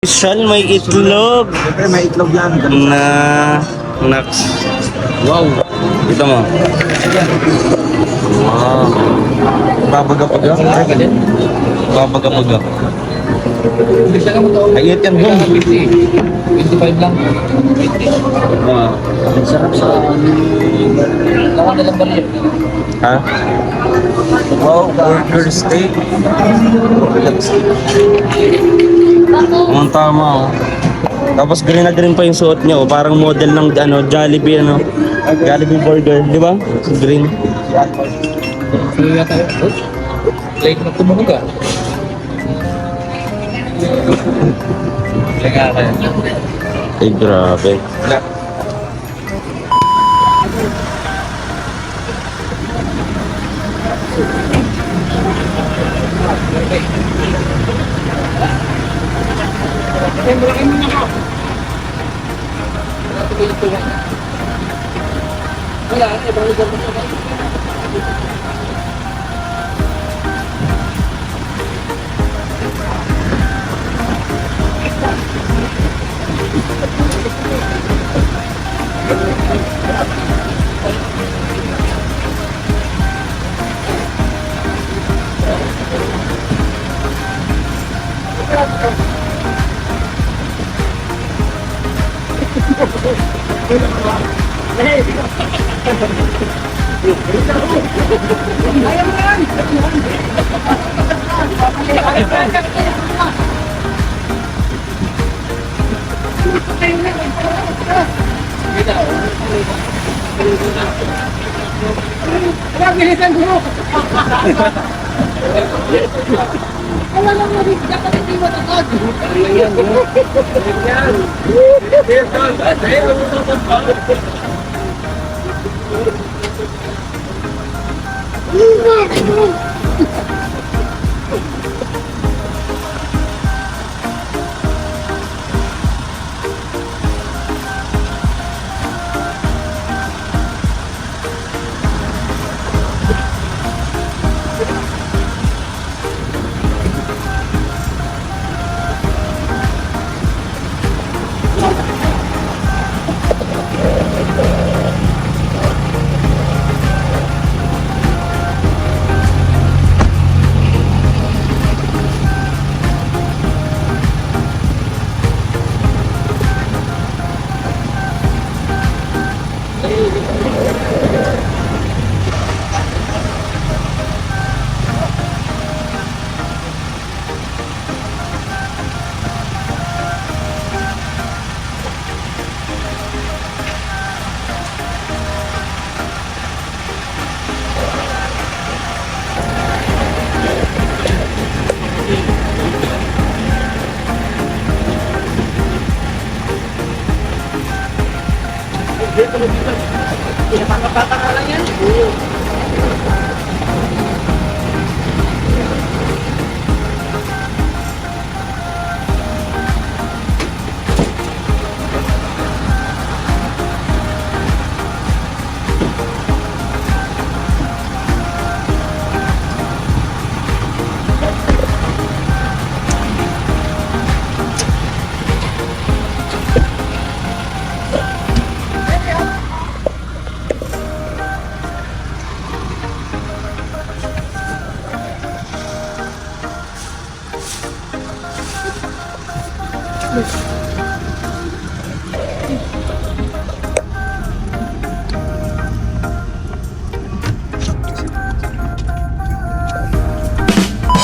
Sal, may itlog. Siyempre, may itlog yan. Na... Naks. Wow. Ito mo. Wow. Babaga-paga. Babaga-baga. Ayit yan doon. 25 lang. Wow. Ang sarap sa... Lakan na lang ba rin? Ha? Wow, burger steak. Ang tama, oh. Tapos green na green pa yung suot niya, oh. Parang model ng ano, Jollibee, ano. Jollibee burger, di ba? Green. Suya tayo. Late na tumunog ah. Lega ka. Ay, grabe. Wala, ibang lugar pa siya.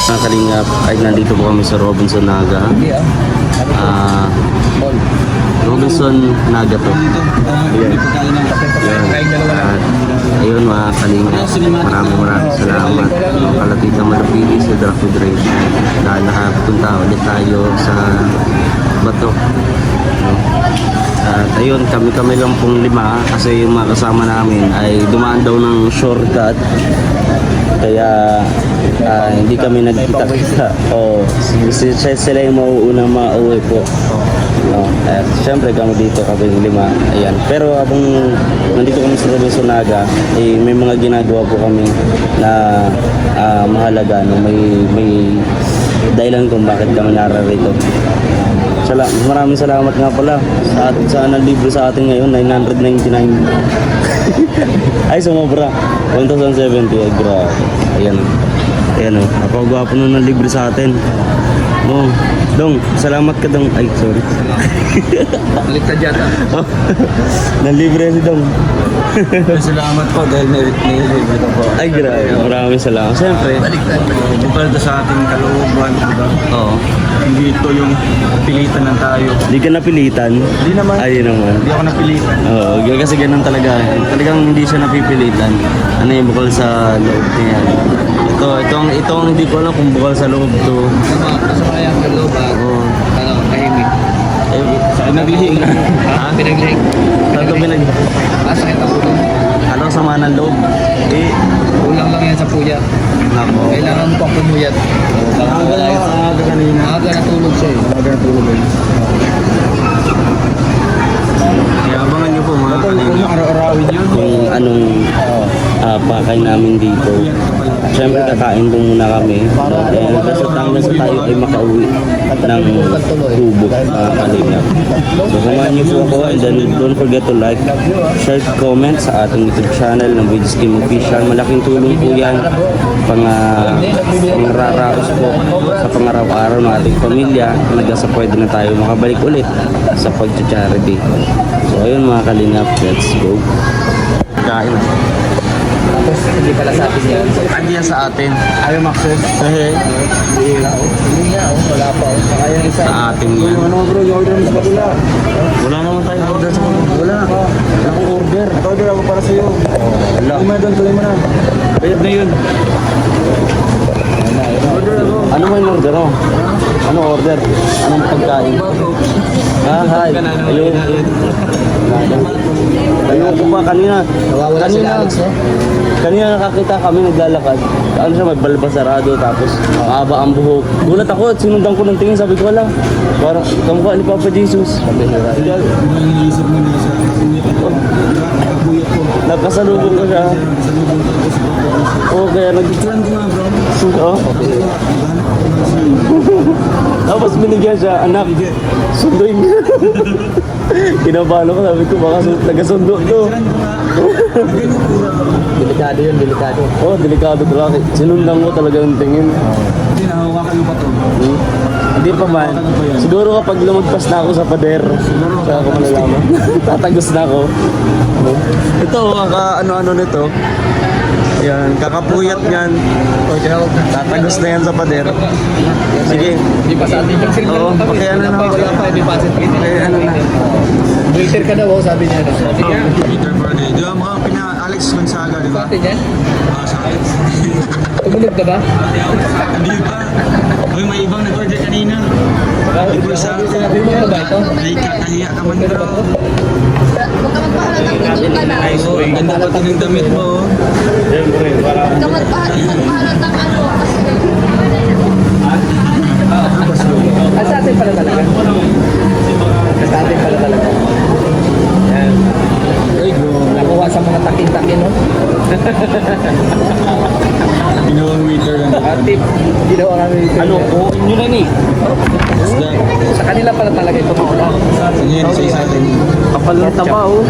Mga kalingap, ay nandito po kami sa Robinson Naga. Hindi Ah, Mall. Robinson Naga to. Ayan. At ayun mga kalingap, maraming salamat. Kalapit ang malapili sa Draft Federation. Dahil nakapunta ulit tayo sa Bato. No? At ayun, kami lang pong 5 kasi yung mga kasama namin ay dumaan daw ng shortcut. Kaya hindi kami nagkita-kita. Sila yung mauunang mauwi po. No, at syempre kami dito kami 5. Ayan. Pero habang nandito kami sa Robinson Naga, may mga ginagawa po kami na mahalaga. No? May dahilan kung bakit kami nararito. Maraming salamat nga pala sa libre sa atin ngayon, 999. Ay, sumobra. 1,070. Ay, grabe. Ayan. Ayan o. Napagwapo nun ng libre sa atin. Dong, salamat ka Dong. Ay, sorry. Baliktad yata. Nanlibre si Dong. Salamat po dahil nilibre ko po. Ay, grabe. Maraming salamat. Siyempre. Baliktad. Kumpara sa ating kalooban, diba? Oo. Hindi ito yung pilitan ng tayo. Hindi ka napilitan. Hindi naman. Ay, naman. Hindi ako napilitan. Oo, kasi ganun talaga. Talagang hindi siya napipilitan. Ano yung bukal sa loob niya. Ito ang hindi ko alam kung bukal sa loob to. Masama yung loob Oo. kahimik. Naglihing. Ha? Pinaglihing. Saan ito Sakit ang ulo. Ano sama ng loob? Kulang lang yan sa puyat. Nako. Kailangan mo pang pumuyat. Aga kanina. Maaga natulog siya eh. Aga natulog eh. Kaya abangan nyo po mga kalingap Araw-arawin yun. kung anong pakay namin dito. Siyempre kakain po muna kami. And hanggang sa tayo ay makauwi ng tubo mga kalingap. So samahan nyo po ako and then don't forget to like, share, comment sa ating YouTube channel ng Video Scheme Official. Malaking tulong po yan pangraraos po sa pangaraw-araw ng ating pamilya hanggang sa pwede na tayo makabalik ulit sa pag-charity. So ayun mga kalingap, let's go. Kain na. Tapos hindi pala sa atin yan. Hindi yan sa atin. Ayaw Maxes. Hindi nga wala pa. Saka yung isa. Sa atin yan. Ano bro, yung order mo sa kabila. Wala naman tayo order sa mga. Wala. Wala akong order. Naka-order ako para sa'yo. Wala. Tuloy mo na. Bayad na yun. Order ako. Ano mo yung order mo? Ano order? Anong pagkain? Hi. Ayun. Ayun ko pa kanina. Nawawala sila Alex no? Kanina nakakita kami naglalakad. Ano siya, may balbasarado tapos mahaba ang buhok. Gulat ako at sinundan ko ng tingin. Sabi ko wala. Parang kamukha ni Papa Jesus. Iniisip mo na sa nakakabuyat ko. Nakasalubong ko siya. Oo, kaya Plan ko nga bro. Oh. Tapos binigyan siya, anak, sunduin niya. Kinabalo ko, sabi ko, baka taga-sundo to. Delikado yun, delikado. Oh, delikado talaga. Sinundan ko talaga yung tingin. Hindi, nahawakan mo pa to. Hindi pa man. Siguro kapag lumagpas na ako sa pader, saka ko malalaman. Tatagos na ako. Ito, ano-ano nito. Yan, kakapuyat niyan. Tatagos na yan sa pader. Sige. Hindi pa sa atin yung sirkel. Oo, pakiano na. Wala pa, hindi pa sa atin. Ano na. Waiter ka daw, sabi niya. Sabi niya. Peter Barney. Di ba mga Alex Gonzaga, di Sa ba? atin yan? Sa akin. Tumunog ka ba? Hindi pa. Uy, may ibang nag-order kanina. Hindi sa akin. Sinabi mo ano ba ito? Ay, kakahiya ka man bro. Ay, Ang ganda pa ito ng damit mo. oh. Siyempre, para magpahalat ang ano kasi Sa atin pala talaga. Sa atin pala talaga. Yan. Ay, bro. Nakuha sa mga takin-takin, no? Ginawang waiter lang. Tip, ginawa kami ito. ano, kuhin nyo na ni. Isda. Sa kanila pala talaga ito maula. Yan, sa atin. Kapal ng taba, oh.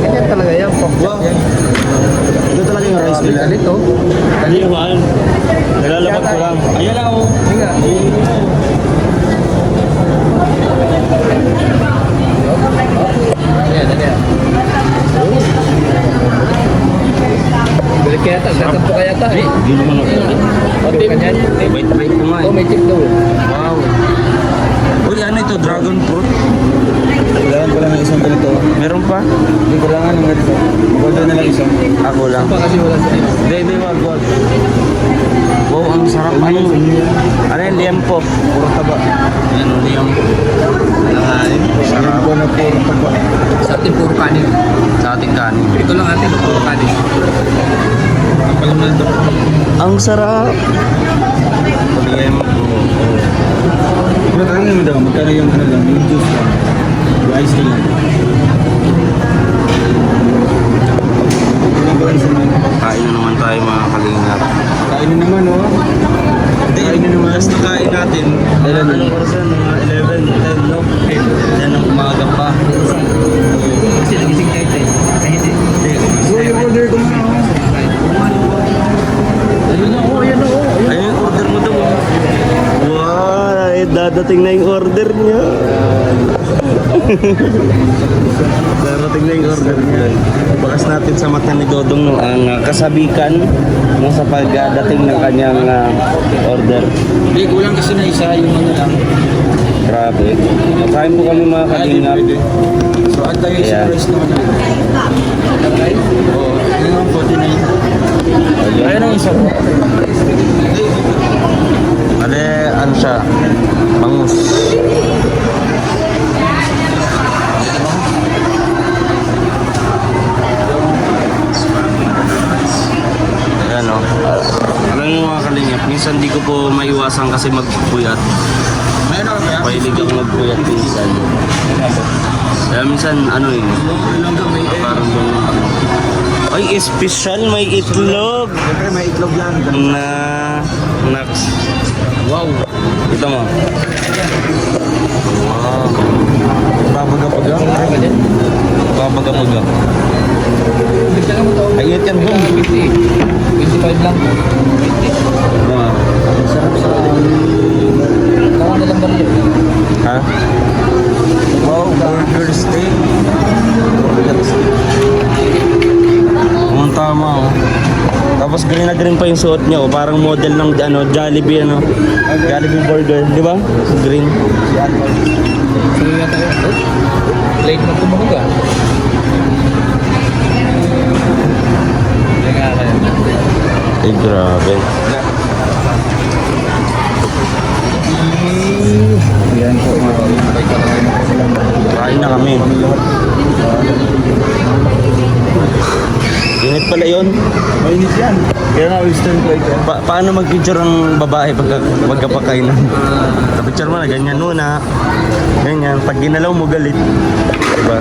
Ganyan talaga yan, pork chop yan. Ito talaga yung rice nila. Galit, oh. Hindi naman. Nalalabag ko lang. Ayan lang, oh. Hindi nga. Ayan, ayan. kaya tatampo kaya ta. Hindi naman ako. Okay, kanyan. Wait ko nga Oh, eh. may chip daw. Wow. Uy, ano ito? Dragon fruit? Kailangan ko lang ng isang ganito. Meron pa? Hindi ko lang ng ganito. Wala na lang isang. Ako lang. Pa kasi wala sa Hindi, wag. Wow, ang sarap. Ano yan? Liempo. Puro taba. Yan, liempo. Langanin. Sarap ko na puro taba. Sa atin puro kanin. Sa ating kanin. Ito lang atin puro kanin. Ang palaman ito. Ang sarap. Liempo. Pero tanongin mo daw, magkano yung ano lang, yung juice lang. Yung ice cream lang. Ilang ba isa naman? Kain na naman tayo mga kalingap. Kain na naman, oh. Kain na naman. Last na kain natin. Anong oras yan? Mga 11, 10, no? Yan ang umaga pa. Kasi nagising tayo tayo. Kahit hindi. So, yung order ko na, oh. Ayun na, oh, ayan na, oh. Ayun yung order mo daw. Wow, dadating na yung order niya. Darating na yung order niya. Bakas natin sa mata ni Dodong no, ang kasabikan mo sa pagdating ng kanyang order. Hindi, kulang kasi na isa, yung ano lang. Grabe. Kain po kami mga kalingap. So, at tayo Yeah. sa price naman. Oo, yun ang 49. Ayun ang isa po. Ale, ano siya? Bangus. Ayan o. Alam niyo mga kalingap, minsan di ko po maiwasan kasi magpuyat. Mayroon ako kaya? Pahilig ako magpuyat minsan. Kaya minsan ano eh, parang ay, espesyal, may itlog. Siyempre, may itlog yan. Na Nax. Wow. Ito mo. Wow. Babaga-baga. Babaga-baga. Bigla ka mo to. Ay, yan bro. 25 lang. Wow. Kawan na lang ba rin? Ha? Wow, burger steak. Ang tama oh. Tapos green na green pa yung suot niya oh. Parang model ng ano, Jollibee ano. Jollibee burger, di ba? Green. Sige nga tayo. Late na tumahog ah. Kaya nga kaya. Ay, grabe. Yan po, Kain na kami. Init pala yun. mainit yan. Kaya nga, western plate yan. Paano mag-picture ang babae pagkapakainan? Sa-picture mo na, ganyan muna. Ganyan. Pag ginalaw mo, galit. Diba?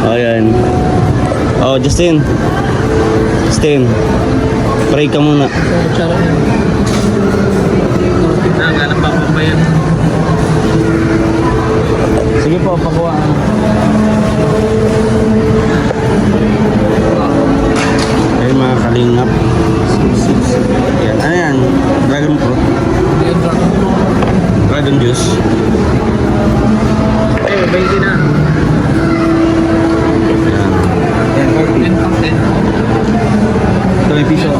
Ayan. Oh, Justin. Justin. Pray ka muna. Nagalang pa pa yan. Sige po, pakuha. Ayun mga kalingap. Ayan. Ano yan? Dragon fruit? Dragon juice? Eh, 20 na. Ayan. Yan, 10 pang 10. ito may piso.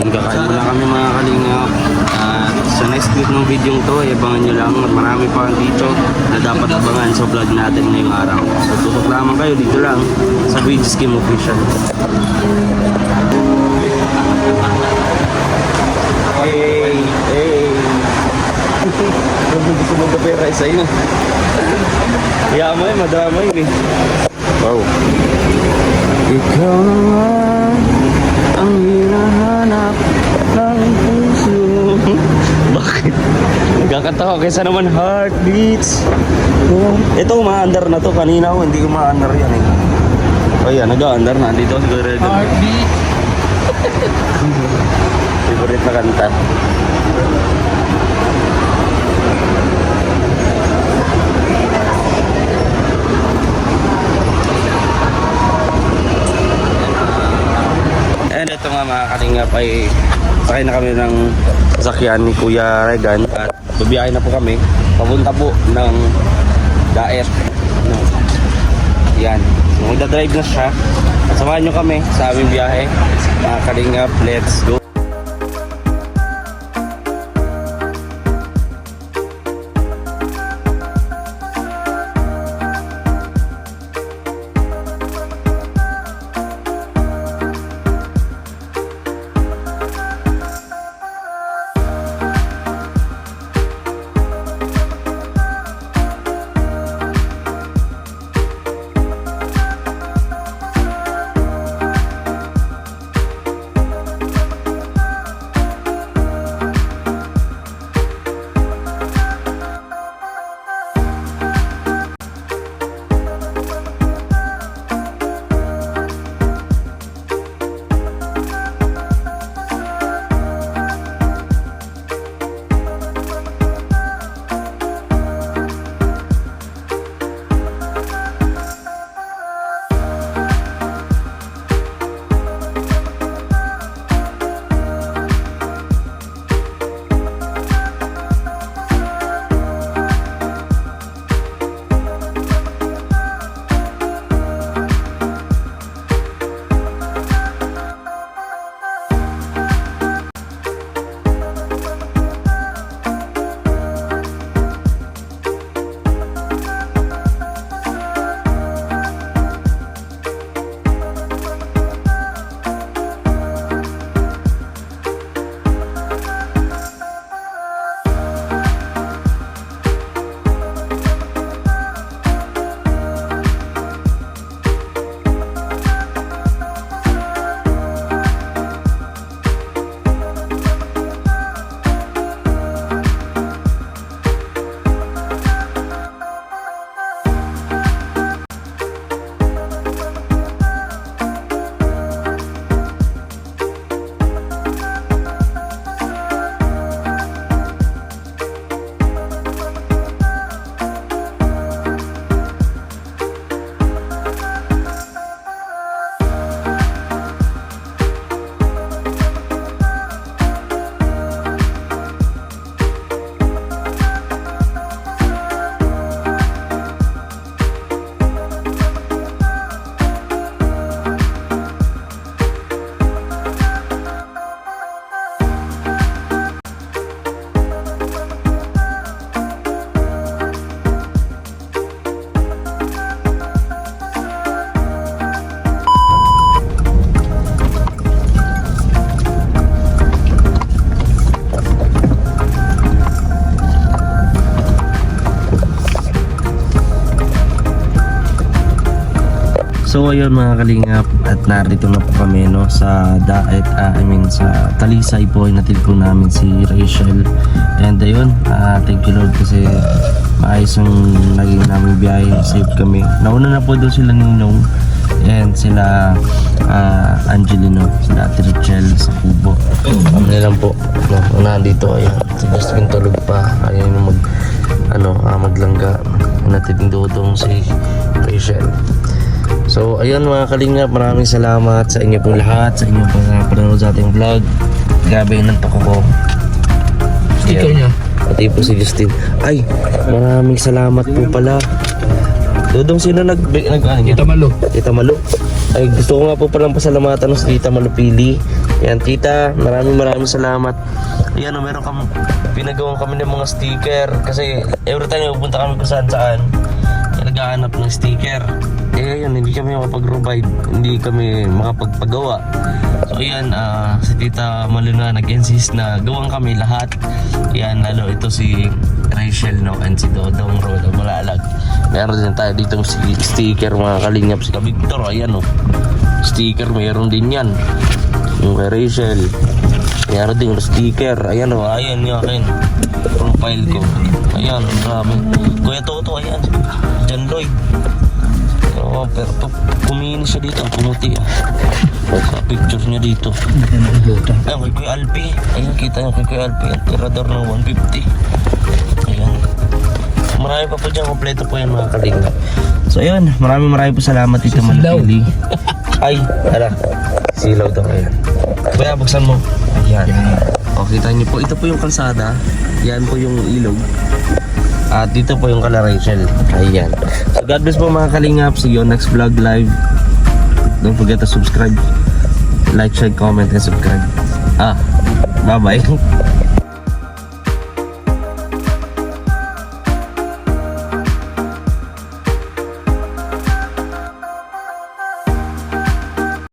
Kakain muna kami mga kalingap. At sa next clip ng video to, abangan nyo lang. At marami pa dito na dapat abangan sa vlog natin ngayong araw. So tutok lamang kayo dito lang sa Bridge Scheme Official. Hey! Hey! Gusto mong kapera isa yun. Yamay, madamay eh. Wow. Ikaw naman ang hinahanap ng puso. Bakit? Nagkakatawa kaysa naman heartbeats. Ito, umaandar na to. Kanina ako, hindi ko umaandar yan eh. O yan, nag-aandar na. Dito, siguro. Heartbeat. Favorite na kanta. And ito nga mga kalingap ay sakay na kami ng sasakyan ni Kuya Regan at babiyahin na po kami papunta po ng Daet. No. Yan. Magdadrive na siya. Samahan nyo kami sa aming biyahe. Mga kalingap, let's go. So ayun mga kalingap, at narito na po kami no sa Daet, sa Talisay po. Inatid po namin si Rachel. And ayun, thank you Lord kasi maayos yung naging namin biyahe, safe kami. Nauna na po doon sila Ninong and sila Angelino, sila Ate Rachel sa Kubo. Kami lang po no, unahan dito. Ayun, si Justin tulog pa, ayun yung maglangga. Inatid ng dodong si Rachel. So ayun mga kalingap, maraming salamat sa inyo pong lahat, sa inyo pong panonood sa ating vlog. Grabe ng toko ko. Sticker niya. Pati po si Justin. Ay, maraming salamat po pala. Dodong, sino Tita Malo. Tita Malo. Ay, gusto ko nga po palang pasalamatan si Tita Malupili. Yan, Tita, maraming salamat. Ayan, meron pinagawa kami ng mga sticker. Kasi every time pupunta kami kung saan, naghahanap ng sticker. Eh ayan, hindi kami makapag-provide, hindi kami makapagpagawa. So ayan, si Tita Maluna nag-insist na gawang kami lahat. Ayan, lalo ito si Rachel no, and si Dodong Roda Malalag. Meron din tayo ditong sticker mga kalingap, si Victor. Ayan o, sticker mayroon din yan. Yung kay Rachel, mayroon din yung sticker. Ayan o, ayan yung akin profile ko. Ayan, grabe. Kuya Toto, ayan, John Lloyd. Oh, pero kumini siya dito, ang pumuti sa picture niya dito. Ayan, kay Kuya Alpi. Ayan, kita nyo kay Kuya Alpi, ang tirador ng 150. Ayan. Marami pa po dyan, kompleto po yan mga kalingap. So ayan, maraming po salamat dito Malupili. Ay, ala, silaw daw. Ayan. Kuya, buksan mo. Ayan. O, kita nyo po, ito po yung kalsada. Yan po yung ilog. At dito po yung kala Rachel. Ayan. So God bless po mga kalingap. See you on next vlog live. Don't forget to subscribe. Like, share, comment, and subscribe. Bye-bye.